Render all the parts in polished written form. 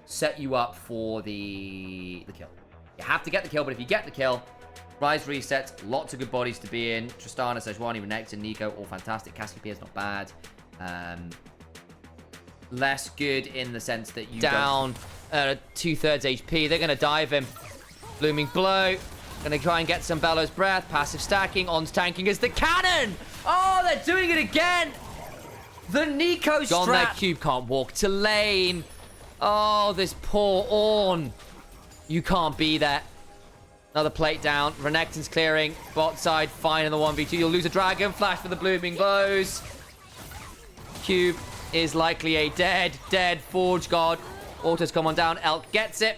set you up for the kill. You have to get the kill, but if you get the kill, Rise resets, lots of good bodies to be in. Tristana, Sejuani, Renekton, Nico, all fantastic. Cassiopeia is not bad. Less good in the sense that you down 2/3 HP. They're going to dive him. Blooming Blow. Going to try and get some Bellows Breath. Passive stacking. On's tanking as the cannon. Oh, they're doing it again. The Nico strat. Gone there. Cube can't walk to lane. Oh, this poor Ornn. You can't be there. Another plate down. Renekton's clearing. Bot side, fine in the 1v2. You'll lose a dragon. Flash for the Blooming Blows. Cube is likely a dead Forge God. Autos come on down. Elk gets it.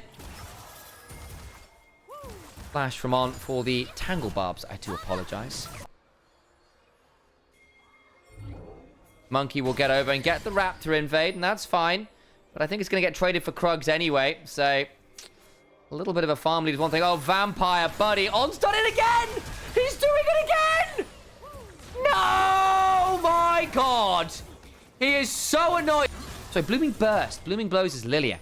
Flash from On for the Tangle Barbs. I do apologize. Monkey will get over and get the Raptor invade, and that's fine. But I think it's going to get traded for Krugs anyway, so... a little bit of a farm lead is one thing. Oh, Vampire, buddy. On's done it again! He's doing it again! No! My God! He is so annoyed. So, Blooming Burst. Blooming Blows is Lilia.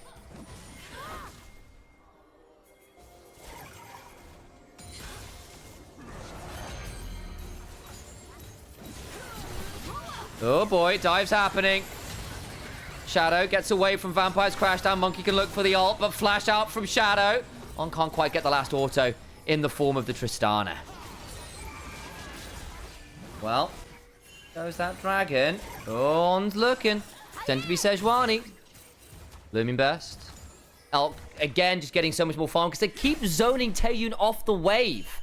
Oh, boy. Dive's happening. Shadow gets away from Vampire's crash down. Monkey can look for the ult, but flash out from Shadow. On can't quite get the last auto in the form of the Tristana. Well, goes that dragon. On's looking. Tend to be Sejuani. Blooming Burst. Elk, again, just getting so much more farm because they keep zoning Taeyun off the wave.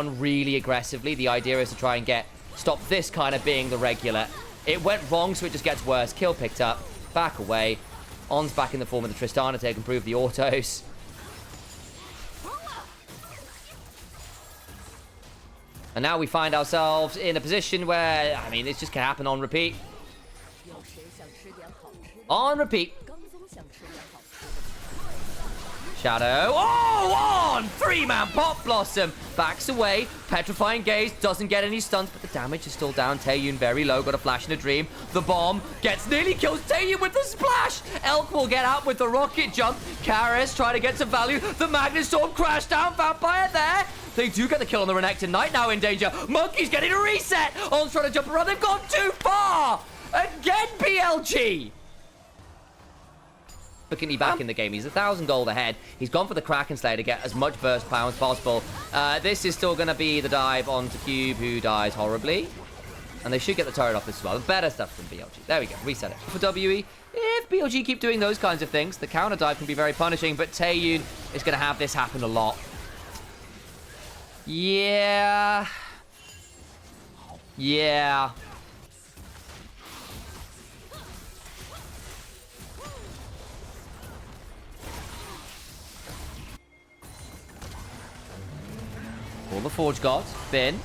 On really aggressively. The idea is to try and stop this kind of being the regular. It went wrong, so it just gets worse. Kill picked up. Back away. On's back in the form of the Tristana to improve the autos. And now we find ourselves in a position where, I mean, it's just going to happen on repeat. On repeat. Shadow. Oh, on! 3-man Pop Blossom. Backs away. Petrifying Gaze. Doesn't get any stunts, but the damage is still down. Taeyun very low. Got a flash and a dream. The bomb nearly kills Taeyun with the splash. Elk will get out with the rocket jump. Karis trying to get some value. The Magnet Storm crash down. Vampire there. They do get the kill on the Renekton Knight, now in danger. Monkey's getting a reset. On's trying to jump around. They've gone too far. Again, BLG. Significantly back in the game. He's 1,000 gold ahead. He's gone for the Kraken Slayer to get as much burst power as possible. This is still going to be the dive onto Cube, who dies horribly. And they should get the turret off this as well. Better stuff from BLG. There we go. Reset it. For WE, if BLG keep doing those kinds of things, the counter dive can be very punishing, but Taeyun is going to have this happen a lot. Yeah. Yeah. All the Forge Gods. Bin.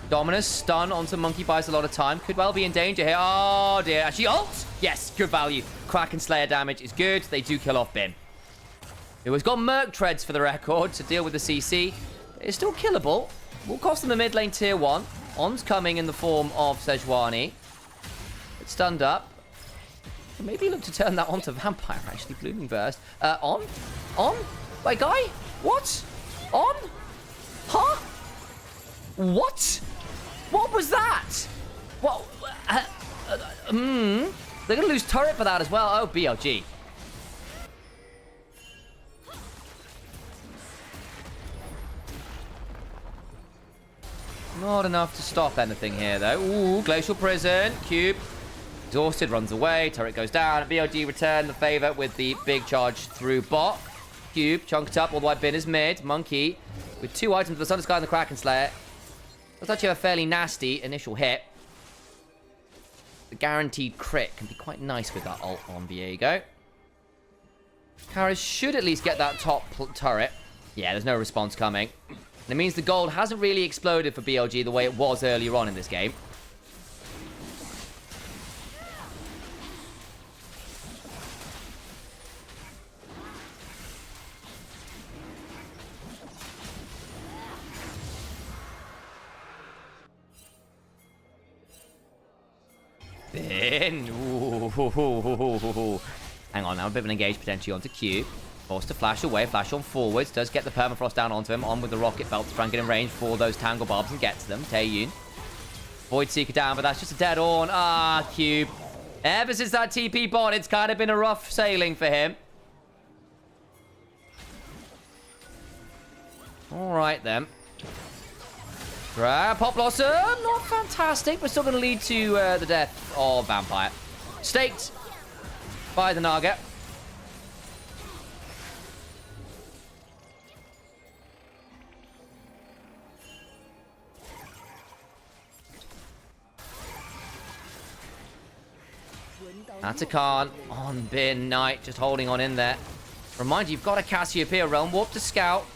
Dominus stun onto Monkey buys a lot of time. Could well be in danger here. Oh, dear. Actually, ult! Yes, good value. Kraken Slayer damage is good. They do kill off Bin. Who has got Merc Treads for the record to deal with the CC. It's still killable. Will cost them a mid lane tier 1. On's coming in the form of Sejuani. It's stunned up. Maybe look to turn that onto Vampire, actually. Blooming Burst. On? My guy? What? On? Huh? What? What was that? What? They're going to lose turret for that as well. Oh, BLG. Not enough to stop anything here, though. Ooh, Glacial Prison. Cube. Exhausted, runs away. Turret goes down. BLG return the favor with the big charge through bot. Cube chunked up. All the way Bin is mid. Monkey with 2 items, the Sun Sky and the Kraken Slayer. Does actually have a fairly nasty initial hit. The guaranteed crit can be quite nice with that ult on Viego. Karis should at least get that top turret. Yeah, there's no response coming. And it means the gold hasn't really exploded for BLG the way it was earlier on in this game. Bin. Ooh. Hang on now, a bit of an engage potentially onto Q. Forced to flash away, flash on forwards. Does get the permafrost down onto him. On with the rocket belt to try and get in range for those tangle barbs and get to them. Taeyun. Void Seeker down, but that's just a dead on. Ah, Cube. Ever since that TP bot, it's kind of been a rough sailing for him. Alright then. Pop Blossom, not fantastic, but still going to lead to the death of Vampire. Staked by the Naga. Atakan on Bin Knight, just holding on in there. Remind you, you've got a Cassiopeia Realm Warp to scout.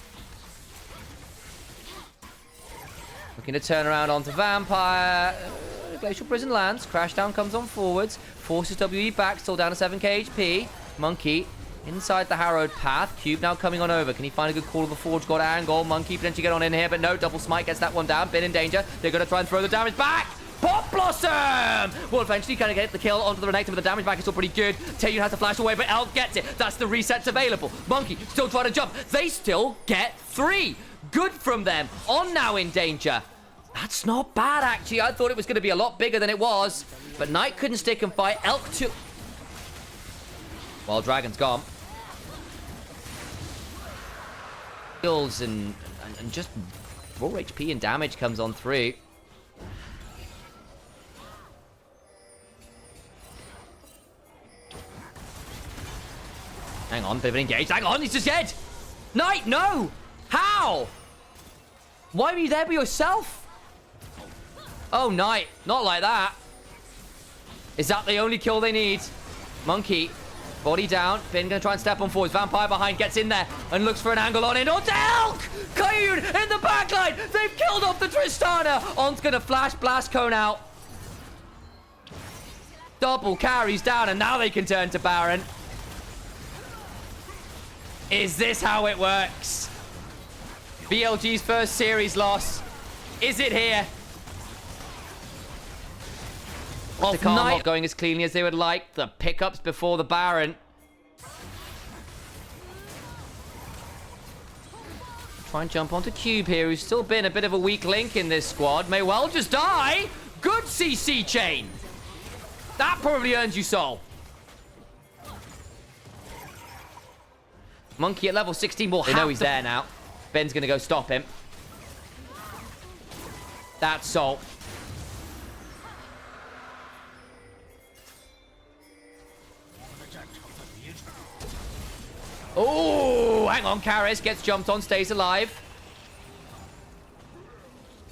Looking to turn around onto Vampire. Glacial Prison lands. Crashdown comes on forwards. Forces WE back, still down to 7k HP. Monkey inside the harrowed path. Cube now coming on over. Can he find a good call of the Forge God angle? Monkey potentially get on in here, but no. Double Smite gets that one down. Bin in danger. They're going to try and throw the damage back. Pop Blossom! Will eventually kind of get the kill onto the Renekton, but the damage back is still pretty good. Taeyun has to flash away, but Elk gets it. That's the resets available. Monkey still trying to jump. They still get 3. Good from them. On now in danger. That's not bad, actually. I thought it was going to be a lot bigger than it was. But Knight couldn't stick and fight. Elk too. Well, Dragon's gone. Kills and just raw HP and damage comes on through. Hang on, bit of an engage. Hang on, he's just dead. Knight, no! How? Why were you there by yourself? Oh, Knight, not like that. Is that the only kill they need? Monkey, body down. Bin gonna try and step on forwards. Vampire behind, gets in there and looks for an angle on it. Onto Elk! Coyote in the backline. They've killed off the Tristana. On's gonna flash blast cone out. Double carries down, and now they can turn to Baron. Is this how it works? BLG's first series loss. Is it here? The car not going as cleanly as they would like. The pickups before the Baron. Try and jump onto Cube here, who's still been a bit of a weak link in this squad. May well just die. Good CC chain. That probably earns you soul. Monkey at level 16 will have to... They know he's there now. Ben's going to go stop him. That's Soul. Oh, hang on. Karis gets jumped on, stays alive.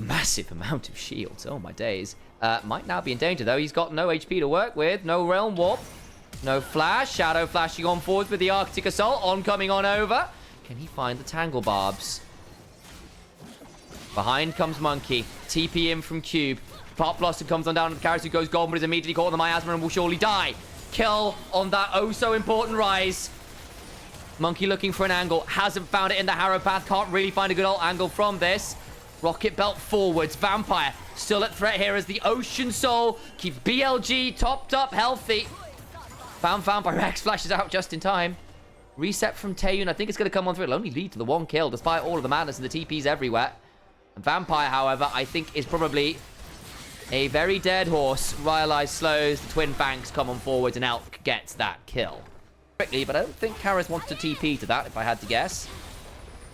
Massive amount of shields. Oh, my days. Might now be in danger, though. He's got no HP to work with. No Realm Warp. No flash. Shadow flashing on forwards with the Arctic Assault. Oncoming on over. Can he find the Tangle Barbs? Behind comes Monkey. TP in from Cube. Pop Blossom comes on down to the Karis, who goes golden, but is immediately caught on the miasma and will surely die. Kill on that oh so important rise. Monkey looking for an angle. Hasn't found it in the Harrow path. Can't really find a good ult angle from this. Rocket belt forwards. Vampire still at threat here as the Ocean Soul keeps BLG topped up, healthy. Found Vampire X flashes out just in time. Reset from Taeyun. I think it's going to come on through. It'll only lead to the one kill, despite all of the madness and the TPs everywhere. And Vampire, however, I think is probably a very dead horse. Rylai's slows. The Twin Banks come on forwards, and Elk gets that kill. Quickly, but I don't think Karis wants to TP to that, if I had to guess.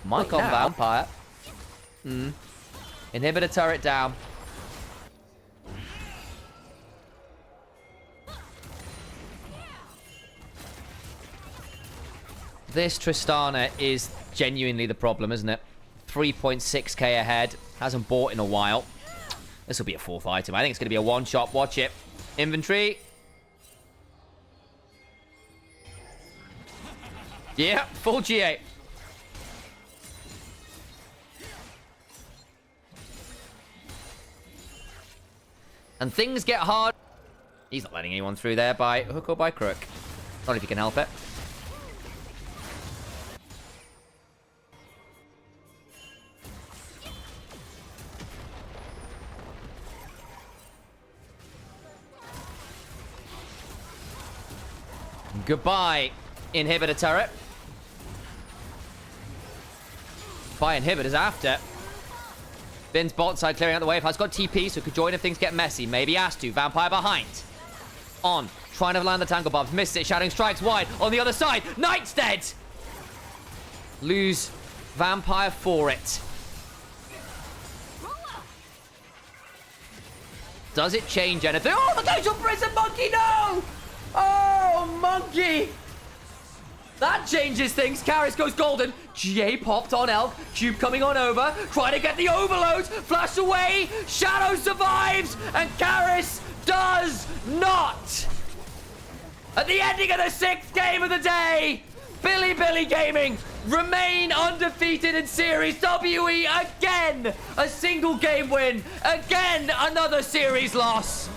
Mike on Vampire. Inhibitor turret down. This Tristana is genuinely the problem, isn't it? 3.6k ahead. Hasn't bought in a while. This will be a fourth item. I think it's going to be a one-shot. Watch it. Inventory. Yeah, full G8. And things get hard. He's not letting anyone through there by hook or by crook. Not if you can help it. Goodbye, inhibitor turret. By inhibitors after. Bin's bot side clearing out the wave. Has got TP, so could join if things get messy. Maybe has to. Vampire behind. On. Trying to land the tangle bobs. Missed it. Shadowing strikes wide. On the other side. Knight's dead. Lose Vampire for it. Does it change anything? Oh, the Glacial Prison Monkey, no! Oh, Monkey! That changes things. Karis goes golden. GA popped on Elk. Cube coming on over. Trying to get the overload. Flash away. Shadow survives. And Karis does not. At the ending of the 6th game of the day, Bilibili Gaming remain undefeated in Series WE again. A single game win. Again, another series loss.